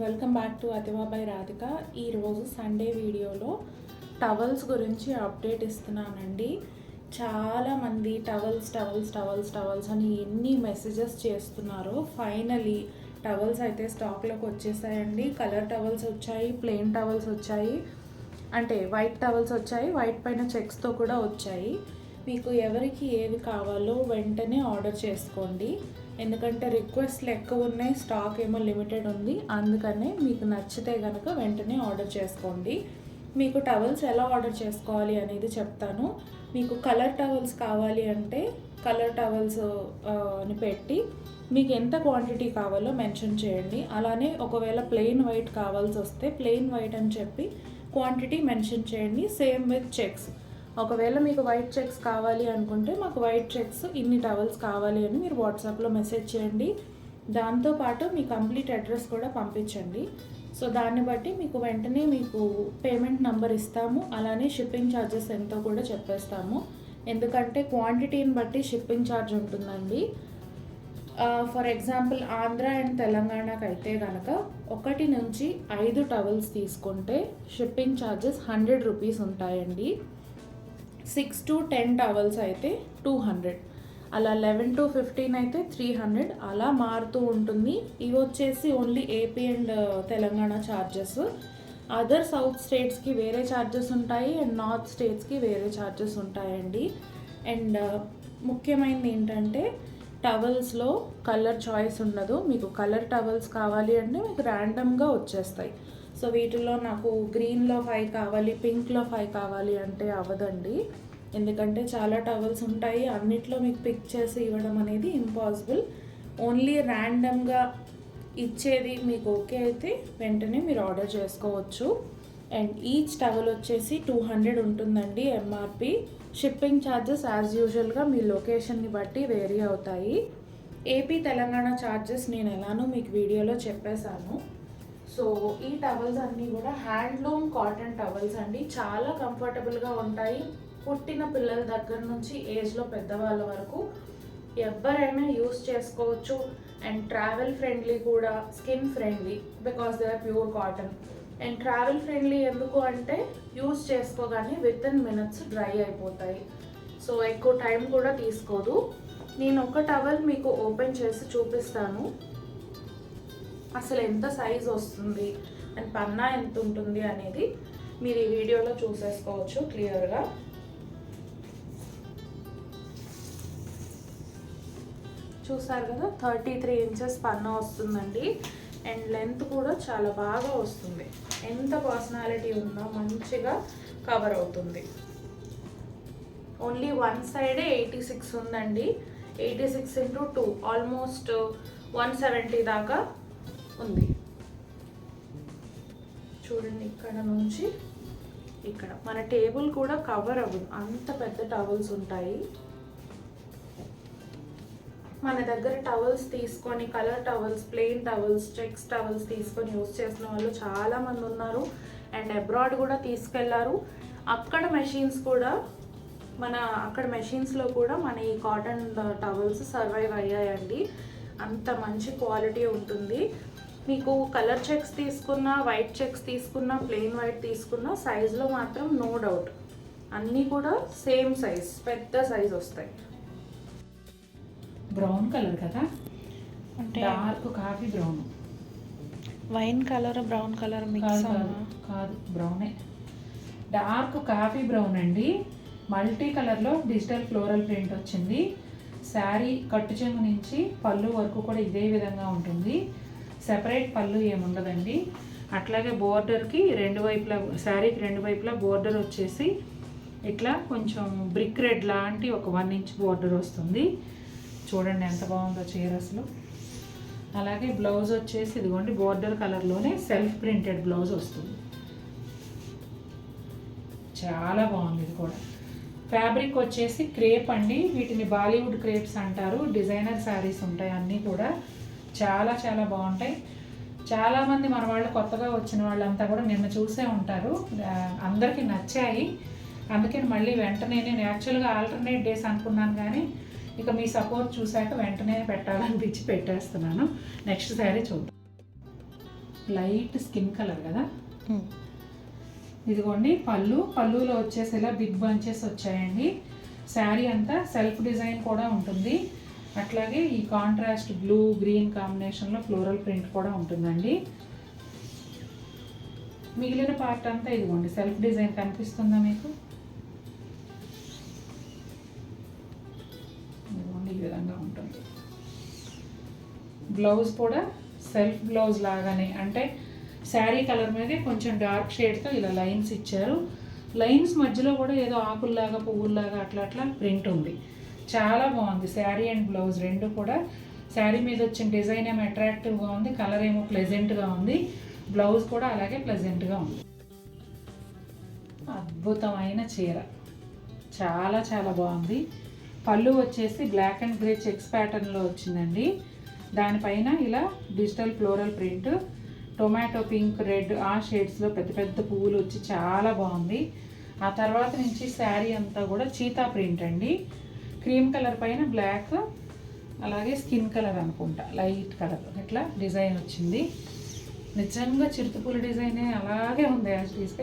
Welcome back to అతివా by Radhika. ఈరోజు Sunday వీడియోలో టవల్స్ గురించి అప్డేట్ ఇస్తున్నానండి. చాలామంది టవల్స్ అని ఎన్ని మెసేజెస్ చేస్తున్నారు. ఫైనలీ టవల్స్ అయితే స్టాక్లోకి వచ్చేసాయండి. కలర్ టవల్స్ వచ్చాయి, ప్లెయిన్ టవల్స్ వచ్చాయి, అంటే వైట్ టవల్స్ వచ్చాయి, వైట్ పైన చెక్స్తో కూడా వచ్చాయి. మీకు ఎవరికి ఏవి కావాలో వెంటనే ఆర్డర్ చేసుకోండి. ఎందుకంటే రిక్వెస్ట్లు ఎక్కువ ఉన్నాయి, స్టాక్ ఏమో లిమిటెడ్ ఉంది. అందుకనే మీకు నచ్చితే కనుక వెంటనే ఆర్డర్ చేసుకోండి. మీకు టవల్స్ ఎలా ఆర్డర్ చేసుకోవాలి అనేది చెప్తాను. మీకు కలర్ టవల్స్ కావాలి అంటే కలర్ టవల్స్ అని పెట్టి మీకు ఎంత క్వాంటిటీ కావాలో మెన్షన్ చేయండి. అలానే ఒకవేళ ప్లెయిన్ వైట్ కావాల్సి వస్తే ప్లెయిన్ వైట్ అని చెప్పి క్వాంటిటీ మెన్షన్ చేయండి. Same with checks. ఒకవేళ మీకు వైట్ చెక్స్ కావాలి అనుకుంటే మాకు వైట్ చెక్స్ ఇన్ని టవల్స్ కావాలి అని మీరు వాట్సాప్లో మెసేజ్ చేయండి. దాంతోపాటు మీ కంప్లీట్ అడ్రస్ కూడా పంపించండి. సో దాన్ని బట్టి మీకు వెంటనే మీకు పేమెంట్ నెంబర్ ఇస్తాము. అలానే షిప్పింగ్ ఛార్జెస్ ఎంతో కూడా చెప్పేస్తాము. ఎందుకంటే క్వాంటిటీని బట్టి షిప్పింగ్ ఛార్జ్ ఉంటుందండి. ఫర్ ఎగ్జాంపుల్ ఆంధ్ర అండ్ తెలంగాణకు అయితే కనుక 1 నుంచి 5 టవల్స్ తీసుకుంటే షిప్పింగ్ ఛార్జెస్ 100 రూపీస్ ఉంటాయండి. 6 to 10 టవల్స్ అయితే 200, అలా 11 to 15 అయితే 300, అలా మారుతూ ఉంటుంది. ఇవి వచ్చేసి only AP and Telangana charges. Other south స్టేట్స్కి వేరే ఛార్జెస్ ఉంటాయి అండ్ నార్త్ స్టేట్స్కి వేరే ఛార్జెస్ ఉంటాయండి. అండ్ ముఖ్యమైనది ఏంటంటే టవల్స్లో కలర్ చాయిస్ ఉండదు. మీకు కలర్ టవల్స్ కావాలి అంటే మీకు ర్యాండమ్గా వచ్చేస్తాయి. సో వీటిలో నాకు గ్రీన్లో 5 కావాలి, పింక్లో 5 కావాలి అంటే అవ్వదండి. ఎందుకంటే చాలా టవల్స్ ఉంటాయి, అన్నిట్లో మీకు పిక్ చేసి ఇవ్వడం అనేది ఇంపాసిబుల్. ఓన్లీ ర్యాండమ్గా ఇచ్చేది మీకు ఓకే అయితే వెంటనే మీరు ఆర్డర్ చేసుకోవచ్చు. అండ్ ఈచ్ టవల్ వచ్చేసి 200 ఉంటుందండి ఎంఆర్పి. షిప్పింగ్ ఛార్జెస్ యాజ్ యూజువల్గా మీ లొకేషన్ని బట్టి వేరీ అవుతాయి. ఏపీ తెలంగాణ ఛార్జెస్ నేను ఎలానో మీకు వీడియోలో చెప్పేశాను. సో ఈ టవల్స్ అన్నీ కూడా హ్యాండ్లూమ్ కాటన్ టవల్స్ అండి. చాలా కంఫర్టబుల్గా ఉంటాయి. పుట్టిన పిల్లల దగ్గర నుంచి ఏజ్లో పెద్దవాళ్ళ వరకు ఎవరైనా యూస్ చేసుకోవచ్చు. అండ్ ట్రావెల్ ఫ్రెండ్లీ కూడా, skin friendly because they are pure cotton. And travel friendly ఎందుకు అంటే యూస్ చేసుకోగానే వితిన్ మినిట్స్ డ్రై అయిపోతాయి. సో ఎక్కువ టైం కూడా తీసుకోదు. నేను ఒక టవల్ మీకు ఓపెన్ చేసి చూపిస్తాను, అసలు ఎంత సైజ్ వస్తుంది అండ్ పన్నా ఎంత ఉంటుంది అనేది మీరు ఈ వీడియోలో చూసేసుకోవచ్చు క్లియర్గా. చూసారు కదా, 33 ఇంచెస్ పన్నా వస్తుందండి. అండ్ లెంత్ కూడా చాలా బాగా వస్తుంది. ఎంత పర్సనాలిటీ ఉన్నా మంచిగా కవర్ అవుతుంది. ఓన్లీ వన్ సైడే 86 ఉందండి. 86 into 2 ఆల్మోస్ట్ 170 దాకా ఉంది. చూడండి, ఇక్కడ నుంచి ఇక్కడ మన టేబుల్ కూడా కవర్ అవ్వదు, అంత పెద్ద టవల్స్ ఉంటాయి. మన దగ్గర టవల్స్ తీసుకొని colour towels, plain towels, checks towels తీసుకొని యూజ్ చేసిన వాళ్ళు చాలామంది ఉన్నారు. అండ్ అబ్రాడ్ కూడా తీసుకెళ్లారు. అక్కడ మెషిన్స్లో కూడా మన ఈ కాటన్ టవల్స్ సర్వైవ్ అయ్యాయండి. అంత మంచి క్వాలిటీ ఉంటుంది. మీకు కలర్ చెక్స్ తీసుకున్నా, వైట్ చెక్స్ తీసుకున్నా, ప్లెయిన్ వైట్ తీసుకున్నా సైజులో మాత్రం నో డౌట్ అన్నీ కూడా సేమ్ సైజ్, పెద్ద సైజ్ వస్తాయి. బ్రౌన్ కలర్ కదా, అంటే dark coffee brown, wine colour brown colour mix కాదు, బ్రౌనే, డార్క్ కాఫీ బ్రౌన్ అండి. మల్టీ కలర్లో డిజిటల్ ఫ్లోరల్ ప్రింట్ వచ్చింది. శారీ కట్టు చెంగు నుంచి పళ్ళు వరకు కూడా ఇదే విధంగా ఉంటుంది. సెపరేట్ పళ్ళు ఏముండదండి. అట్లాగే బోర్డర్కి రెండు వైపులా, శారీకి రెండు వైపులా బోర్డర్ వచ్చేసి ఇట్లా కొంచెం బ్రిక్ రెడ్ లాంటి ఒక 1 ఇంచ్ బోర్డర్ వస్తుంది. చూడండి ఎంత బాగుందో చీర అసలు. అలాగే బ్లౌజ్ వచ్చేసి ఇదిగోండి బోర్డర్ కలర్లోనే సెల్ఫ్ ప్రింటెడ్ బ్లౌజ్ వస్తుంది. చాలా బాగుంది. ఇది కూడా ఫ్యాబ్రిక్ వచ్చేసి క్రేప్ అండి. వీటిని బాలీవుడ్ క్రేప్స్ అంటారు. డిజైనర్ శారీస్ ఉంటాయి అన్నీ కూడా. చాలా చాలా బాగుంటాయి. చాలామంది మన వాళ్ళు కొత్తగా వచ్చిన వాళ్ళంతా కూడా నిన్న చూసే ఉంటారు, అందరికీ నచ్చాయి. అందుకని మళ్ళీ వెంటనే నేను యాక్చువల్గా ఆల్టర్నేట్ డేస్ అనుకున్నాను, కానీ ఇక మీ సపోర్ట్ చూశాక వెంటనే పెట్టాలనిపించి పెట్టేస్తున్నాను. నెక్స్ట్ శారీ చూద్దాం. లైట్ స్కిన్ కలర్ కదా. ఇదిగోండి పళ్ళులో వచ్చేసి ఇలా బిగ్ బంచెస్ వచ్చాయండి. శారీ అంతా సెల్ఫ్ డిజైన్ కూడా ఉంటుంది. అట్లాగే ఈ కాంట్రాస్ట్ బ్లూ గ్రీన్ కాంబినేషన్లో ఫ్లోరల్ ప్రింట్ కూడా ఉంటుందండి. మిగిలిన పార్ట్ అంతా ఇదిగోండి సెల్ఫ్ డిజైన్ కనిపిస్తుందా మీకు? ఇదిగోండి ఈ విధంగా ఉంటుంది. బ్లౌజ్ కూడా సెల్ఫ్ బ్లౌజ్ లాగానే, అంటే శారీ కలర్ మీదే కొంచెం డార్క్ షేడ్తో ఇలా లైన్స్ ఇచ్చారు. లైన్స్ మధ్యలో కూడా ఏదో ఆకుల్లాగా పువ్వుల్లాగా అట్లా అట్లా ప్రింట్ ఉంది. చాలా బాగుంది. శారీ అండ్ బ్లౌజ్ రెండు కూడా. శారీ మీద వచ్చిన డిజైన్ ఏమో అట్రాక్టివ్గా ఉంది, కలర్ ఏమో ప్లెజెంట్గా ఉంది, బ్లౌజ్ కూడా అలాగే ప్లెజెంట్గా ఉంది. అద్భుతమైన చీర, చాలా చాలా బాగుంది. పళ్ళు వచ్చేసి బ్లాక్ అండ్ గ్రే చెక్స్ ప్యాటర్న్లో వచ్చిందండి. దానిపైన ఇలా digital floral print, tomato pink red ఆ షేడ్స్లో పెద్ద పెద్ద పువ్వులు వచ్చి చాలా బాగుంది. ఆ తర్వాత నుంచి శారీ అంతా కూడా చీతా ప్రింట్ అండి. క్రీమ్ కలర్ పైన బ్లాక్, అలాగే స్కిన్ కలర్ అనుకుంటా లైట్ కలర్ ఇట్లా డిజైన్ వచ్చింది. నిజంగా చిరుతపూల డిజైనే అలాగే ఉంది యాజ్ తీసుక.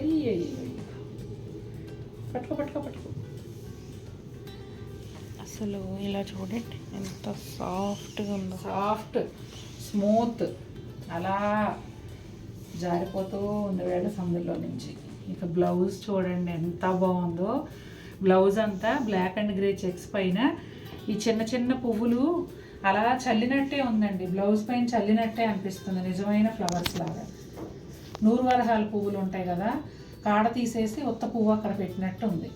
పట్టుకో పట్టుకో పట్టుకో. అసలు ఇలా చూడండి ఎంత సాఫ్ట్గా ఉందో. సాఫ్ట్ స్మూత్ అలా జారిపోతూ ఉంది వేళ సందులో నుంచి. ఇక బ్లౌజ్ చూడండి ఎంత బాగుందో. బ్లౌజ్ అంతా బ్లాక్ అండ్ గ్రే చెక్స్ పైన ఈ చిన్న చిన్న పువ్వులు అలా చల్లినట్టే ఉందండి. బ్లౌజ్ పైన చల్లినట్టే అనిపిస్తుంది, నిజమైన ఫ్లవర్స్ లాగా. నూరువరహాల పువ్వులు ఉంటాయి కదా, కాడ తీసేసి ఉత్త పువ్వు అక్కడ పెట్టినట్టు ఉంది.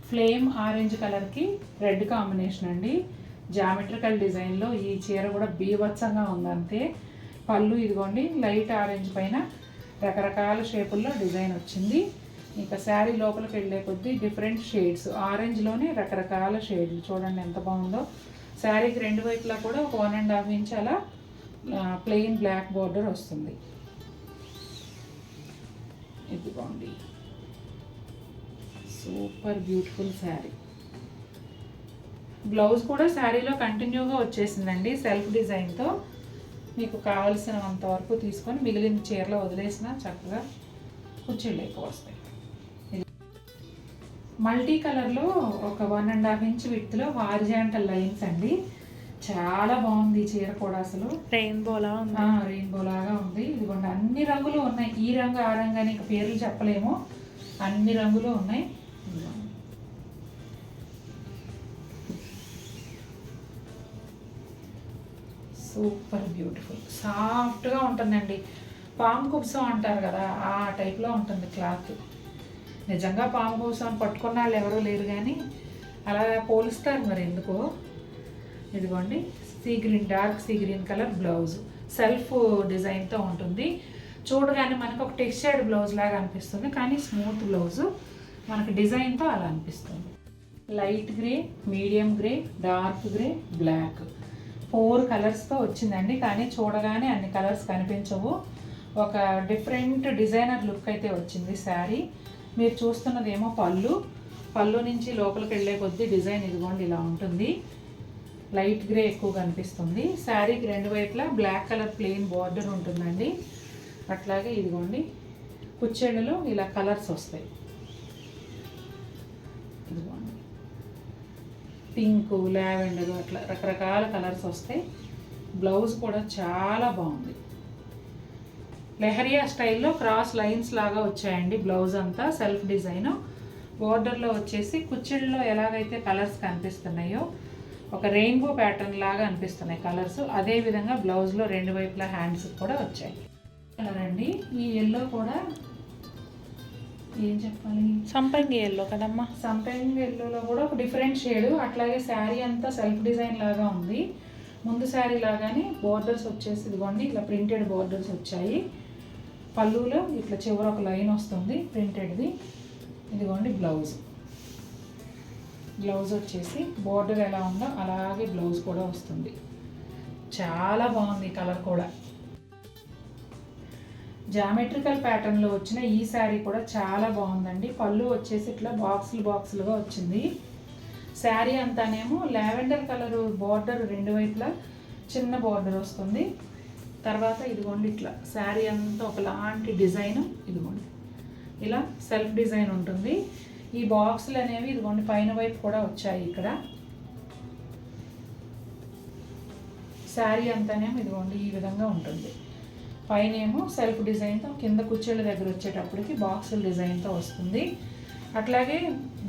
ఫ్లేమ్ ఆరెంజ్ కలర్కి రెడ్ కాంబినేషన్ అండి. జామెట్రికల్ డిజైన్లో ఈ చీర కూడా బీభత్సంగా ఉందంతే. పళ్ళు ఇదిగోండి లైట్ ఆరెంజ్ పైన రకరకాల షేపుల్లో డిజైన్ వచ్చింది. ఇంకా శారీ లోపలికి వెళ్ళే కొద్దీ డిఫరెంట్ షేడ్స్, ఆరెంజ్లోనే రకరకాల షేడ్లు చూడండి ఎంత బాగుందో. శారీకి రెండు వైపులా కూడా ఒక 1.5 ఇంచ్ అలా ప్లెయిన్ బ్లాక్ బార్డర్ వస్తుంది. ఇదిగోండి సూపర్ బ్యూటిఫుల్ శారీ. బ్లౌజ్ కూడా శారీలో కంటిన్యూగా వచ్చేసిందండి సెల్ఫ్ డిజైన్తో. మీకు కావలసినంత వరకు తీసుకొని మిగిలిన చీరలో వదిలేసిన చక్కగా కుర్చీలు ఎక్కువ వస్తాయి. మల్టీ కలర్లో ఒక 1.5 ఇంచ్ విడ్త్లో హారిజాంటల్ లైన్స్ అండి. చాలా బాగుంది ఈ చీర కూడా. అసలు రెయిన్బోలా ఉంది. ఇదిగోండి అన్ని రంగులు ఉన్నాయి. ఈ రంగు ఆ రంగు అని పేర్లు చెప్పలేము, అన్ని రంగులు ఉన్నాయి. సూపర్ బ్యూటిఫుల్ సాఫ్ట్గా ఉంటుందండి. పాము కుబ్సం అంటారు కదా ఆ టైప్లో ఉంటుంది క్లాత్. నిజంగా పాము కుబ్సం పట్టుకున్న వాళ్ళు ఎవరూ లేరు కానీ అలా పోలుస్తారు మరి ఎందుకో. ఇదిగోండి sea green, dark sea green colour blouse self డిజైన్తో ఉంటుంది. చూడగానే మనకు ఒక టెక్స్చర్డ్ బ్లౌజ్ లాగా అనిపిస్తుంది, కానీ స్మూత్ బ్లౌజు మనకు డిజైన్తో అలా అనిపిస్తుంది. Light grey, medium grey, dark grey, black 4 కలర్స్తో వచ్చిందండి. కానీ చూడగానే అన్ని కలర్స్ కనిపించవు. ఒక డిఫరెంట్ డిజైనర్ లుక్ అయితే వచ్చింది శారీ. మీరు చూస్తున్నదేమో పళ్ళు నుంచి లోపలికి వెళ్ళే కొద్దీ డిజైన్ ఇదిగోండి ఇలా ఉంటుంది. లైట్ గ్రే ఎక్కువ కనిపిస్తుంది. శారీకి రెండు వైపులా బ్లాక్ కలర్ ప్లెయిన్ బార్డర్ ఉంటుందండి. అట్లాగే ఇదిగోండి కుచ్చెళ్ళలో ఇలా కలర్స్ వస్తాయి. ఇదిగోండి పింకు, లావెండర్ అట్లా రకరకాల కలర్స్ వస్తాయి. బ్లౌజ్ కూడా చాలా బాగుంది. లెహరియా స్టైల్లో క్రాస్ లైన్స్ లాగా వచ్చాయండి. బ్లౌజ్ అంతా సెల్ఫ్ డిజైన్. బోర్డర్లో వచ్చేసి కుచ్చిళ్ళలో ఎలాగైతే కలర్స్ కనిపిస్తున్నాయో ఒక రెయిన్బో ప్యాటర్న్ లాగా అనిపిస్తున్నాయి కలర్స్. అదేవిధంగా బ్లౌజ్లో రెండు వైపులా హ్యాండ్స్ కూడా వచ్చాయి. కలర్ అండి ఈ ఎల్లో కూడా ఏం చెప్పాలి, సంపంగి ఎల్లో కదమ్మా. సంపంగి ఎల్లోలో కూడా ఒక డిఫరెంట్ షేడ్. అట్లాగే శారీ అంతా సెల్ఫ్ డిజైన్ లాగా ఉంది. ముందు శారీ లాగానే బోర్డర్స్ వచ్చేసి ఇదిగోండి ఇలా ప్రింటెడ్ బోర్డర్స్ వచ్చాయి. పళ్ళులో ఇట్లా చివర ఒక లైన్ వస్తుంది ప్రింటెడ్ది. ఇదిగోండి బ్లౌజ్ వచ్చేసి బోర్డర్ ఎలా ఉందో అలాగే బ్లౌజ్ కూడా వస్తుంది. చాలా బాగుంది కలర్ కూడా. జామెట్రికల్ ప్యాటర్న్లో వచ్చిన ఈ శారీ కూడా చాలా బాగుందండి. పళ్ళు వచ్చేసి ఇట్లా బాక్సులుగా వచ్చింది. శారీ అంతానేమో లావెండర్ కలర్ బార్డర్ రెండు వైపులా చిన్న బార్డర్ వస్తుంది. తర్వాత ఇదిగోండి ఇట్లా శారీ అంతా ఒకలాంటి డిజైన్, ఇదిగోండి ఇలా సెల్ఫ్ డిజైన్ ఉంటుంది. ఈ బాక్సులు అనేవి ఇదిగోండి పైన వైపు కూడా వచ్చాయి. ఇక్కడ శారీ అంతానేమో ఇదిగోండి ఈ విధంగా ఉంటుంది. పైన ఏమో సెల్ఫ్ డిజైన్తో, కింద కుర్చీల దగ్గర వచ్చేటప్పటికి బాక్సుల డిజైన్తో వస్తుంది. అట్లాగే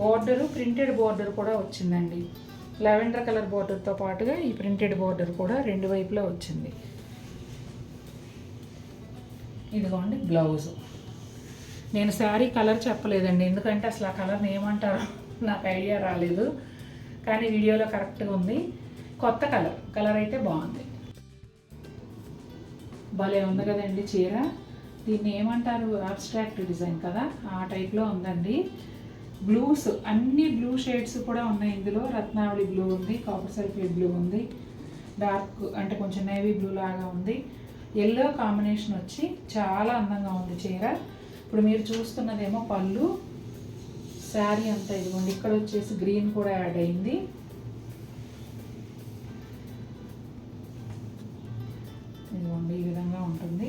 బోర్డరు ప్రింటెడ్ బోర్డర్ కూడా వచ్చిందండి. లెవెండర్ కలర్ బోర్డర్తో పాటుగా ఈ ప్రింటెడ్ బోర్డర్ కూడా రెండు వైపులా వచ్చింది. ఇదిగోండి బ్లౌజు. నేను శారీ కలర్ చెప్పలేదండి, ఎందుకంటే అసలు ఆ కలర్ని ఏమంటారో నాకు ఐడియా రాలేదు, కానీ వీడియోలో కరెక్ట్గా ఉంది. కొత్త కలర్ అయితే బాగుంది. భలే ఉంది కదండి చీర. దీన్ని ఏమంటారు, అబ్స్ట్రాక్ట్ డిజైన్ కదా, ఆ టైప్లో ఉందండి. బ్లూస్ అన్ని బ్లూ షేడ్స్ కూడా ఉన్నాయి ఇందులో. రత్నావళి బ్లూ ఉంది, కాపర్ సల్ఫేట్ బ్లూ ఉంది, డార్క్ అంటే కొంచెం నేవీ బ్లూ లాగా ఉంది, ఎల్లో కాంబినేషన్ వచ్చి చాలా అందంగా ఉంది చీర. ఇప్పుడు మీరు చూస్తున్నదేమో పళ్ళు, శారీ అంతా ఇదిగోండి ఇక్కడ వచ్చేసి గ్రీన్ కూడా యాడ్ అయింది. ఇదిగోండి ఈ విధంగా ఉంటుంది.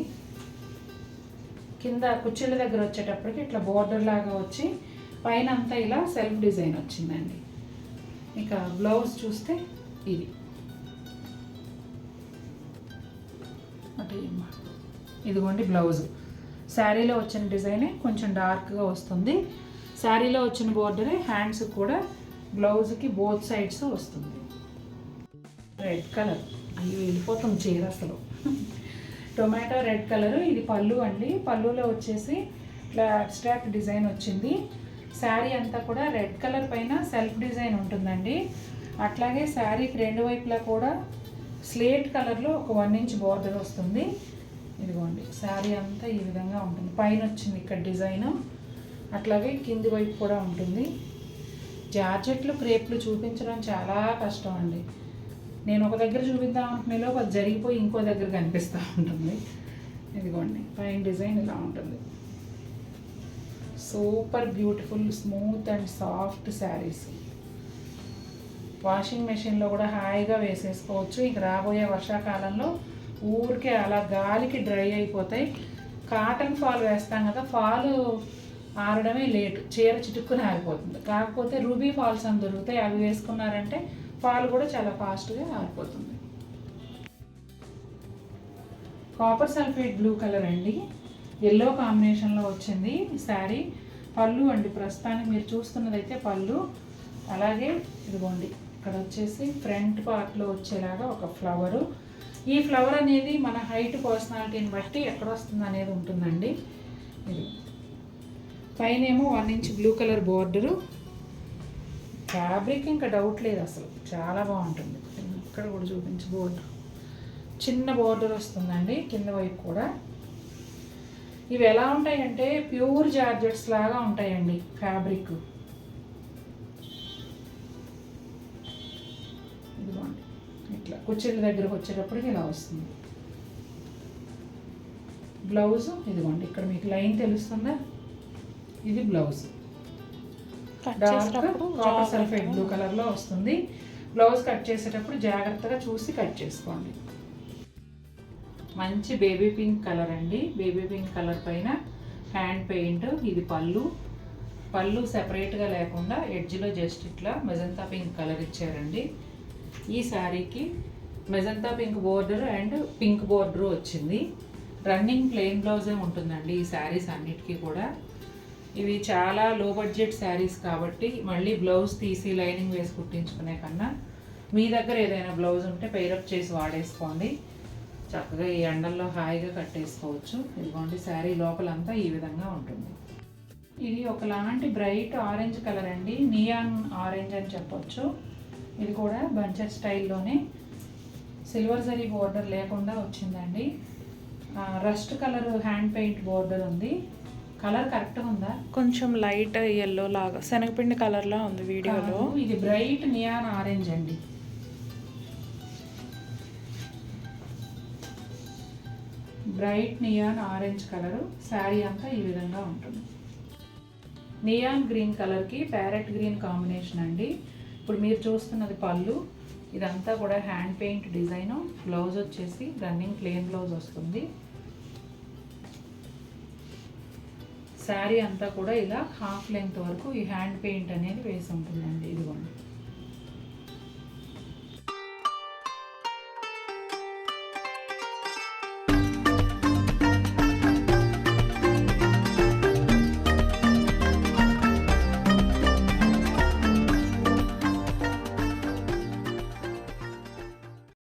కింద కుర్చీల దగ్గర వచ్చేటప్పటికి ఇట్లా బోర్డర్ లాగా వచ్చి పైన అంతా ఇలా సెల్ఫ్ డిజైన్ వచ్చిందండి. ఇక బ్లౌజ్ చూస్తే ఇది ఇదిగోండి బ్లౌజు. శారీలో వచ్చిన డిజైనే కొంచెం డార్క్గా వస్తుంది. శారీలో వచ్చిన బోర్డరే హ్యాండ్స్ కూడా బ్లౌజ్కి బోత్ సైడ్స్ వస్తుంది. రెడ్ కలర్, అయ్యి వెళ్ళిపోతుంది చీర అసలు. Tomato red colour. ఇది పళ్ళు అండి. పళ్ళులో వచ్చేసి ఇట్లా అబ్స్ట్రాక్ట్ డిజైన్ వచ్చింది. శారీ అంతా కూడా రెడ్ కలర్ పైన సెల్ఫ్ డిజైన్ ఉంటుందండి. అట్లాగే శారీకి రెండు వైపులా కూడా స్లేట్ కలర్లో ఒక 1 ఇంచ్ బోర్డర్ వస్తుంది. ఇదిగోండి శారీ అంతా ఈ విధంగా ఉంటుంది. పైన వచ్చింది ఇక్కడ డిజైన్, అట్లాగే కింది వైపు కూడా ఉంటుంది. జార్జెట్లు క్రేప్లు చూపించడం చాలా కష్టం అండి. నేను ఒక దగ్గర చూపిద్దాం అనుకునేలో అది జరిగిపోయి ఇంకో దగ్గర కనిపిస్తూ ఉంటుంది. ఇదిగోండి పైన డిజైన్ ఇలా ఉంటుంది. Super beautiful smooth and soft saris. Washing మెషిన్లో కూడా హాయిగా వేసేసుకోవచ్చు. ఇంక రాబోయే వర్షాకాలంలో ఊరికే అలా గాలికి డ్రై అయిపోతాయి. కాటన్ ఫాల్ వేస్తాం కదా, ఫాలు ఆరడమే లేట్, చీర చిటుక్కుని ఆరిపోతుంది. కాకపోతే రూబీ ఫాల్స్ అని దొరుకుతాయి, అవి వేసుకున్నారంటే ఫాల్ కూడా చాలా ఫాస్ట్గా ఆరిపోతుంది. కాపర్ సల్ఫేట్ బ్లూ కలర్ అండి, ఎల్లో కాంబినేషన్లో వచ్చింది శారీ. పళ్ళు అండి, ప్రస్తుతానికి మీరు చూస్తున్నదైతే పళ్ళు. అలాగే ఇదిగోండి ఇక్కడ వచ్చేసి ఫ్రంట్ పార్ట్లో వచ్చేలాగా ఒక ఫ్లవరు. ఈ ఫ్లవర్ అనేది మన హైట్ పర్సనాలిటీని బట్టి ఎక్కడ వస్తుంది అనేది ఉంటుందండి. ఇది పైన ఏమో 1 inch blue colour border. Fabric ఇంకా డౌట్ లేదు అసలు, చాలా బాగుంటుంది. ఇక్కడ కూడా చూపించి బోర్డర్, చిన్న బోర్డర్ వస్తుందండి కింద వైపు కూడా. ఇవి ఎలా ఉంటాయంటే ప్యూర్ జార్జెట్స్ లాగా ఉంటాయండి ఫ్యాబ్రిక్. ఇదిగోండి ఇట్లా కుర్చీల దగ్గరకు వచ్చేటప్పటికి ఇలా వస్తుంది. బ్లౌజ్ ఇదిగోండి ఇక్కడ మీకు లైన్ తెలుస్తుందా, ఇది blouse. Dark copper sulphate blue కలర్లో వస్తుంది. బ్లౌజ్ కట్ చేసేటప్పుడు జాగ్రత్తగా చూసి కట్ చేసుకోండి. మంచి బేబీ పింక్ కలర్ అండి. బేబీ పింక్ కలర్ పైన హ్యాండ్ పెయింట్. ఇది పళ్ళు సెపరేట్గా లేకుండా ఎడ్జ్లో జస్ట్ ఇట్లా మెజంతా పింక్ కలర్ ఇచ్చారండి. ఈ శారీకి magenta pink border and pink border వచ్చింది. రన్నింగ్ ప్లెయిన్ బ్లౌజే ఉంటుందండి ఈ శారీస్ అన్నిటికీ కూడా. ఇవి చాలా లో బడ్జెట్ శారీస్ కాబట్టి మళ్ళీ బ్లౌజ్ తీసి లైనింగ్ వేసి కుట్టించుకునే కన్నా మీ దగ్గర ఏదైనా బ్లౌజ్ ఉంటే పెయిరప్ చేసి వాడేసుకోండి. చక్కగా ఈ ఎండల్లో హాయిగా కట్టేసుకోవచ్చు. ఇదిగోండి శారీ లోపలంతా ఈ విధంగా ఉంటుంది. ఇది ఒకలాంటి బ్రైట్ ఆరెంజ్ కలర్ అండి, నియాన్ ఆరెంజ్ అని చెప్పొచ్చు. ఇది కూడా బంచర్ స్టైల్లోనే సిల్వర్ జరీ బోర్డర్ లేకుండా వచ్చిందండి. Rust colour hand paint border ఉంది. కలర్ కరెక్ట్గా ఉందా? కొంచెం లైట్ ఎల్లో లాగా శనగపిండి కలర్లా ఉంది వీడియోలో. ఇది బ్రైట్ నియాన్ ఆరెంజ్ అండి. Bright neon orange colour. Sari అంతా ఈ విధంగా ఉంటుంది. నియాన్ గ్రీన్ కలర్కి ప్యారెట్ గ్రీన్ కాంబినేషన్ అండి. ఇప్పుడు మీరు చూస్తున్నది పళ్ళు. ఇదంతా కూడా హ్యాండ్ పెయింట్ డిజైను. బ్లౌజ్ వచ్చేసి రన్నింగ్ ప్లెయిన్ బ్లౌజ్ వస్తుంది. శారీ అంతా కూడా ఇలా హాఫ్ లెంగ్త్ వరకు ఈ హ్యాండ్ పెయింట్ అనేది వేసి ఉంటుందండి. ఇదిగోండి,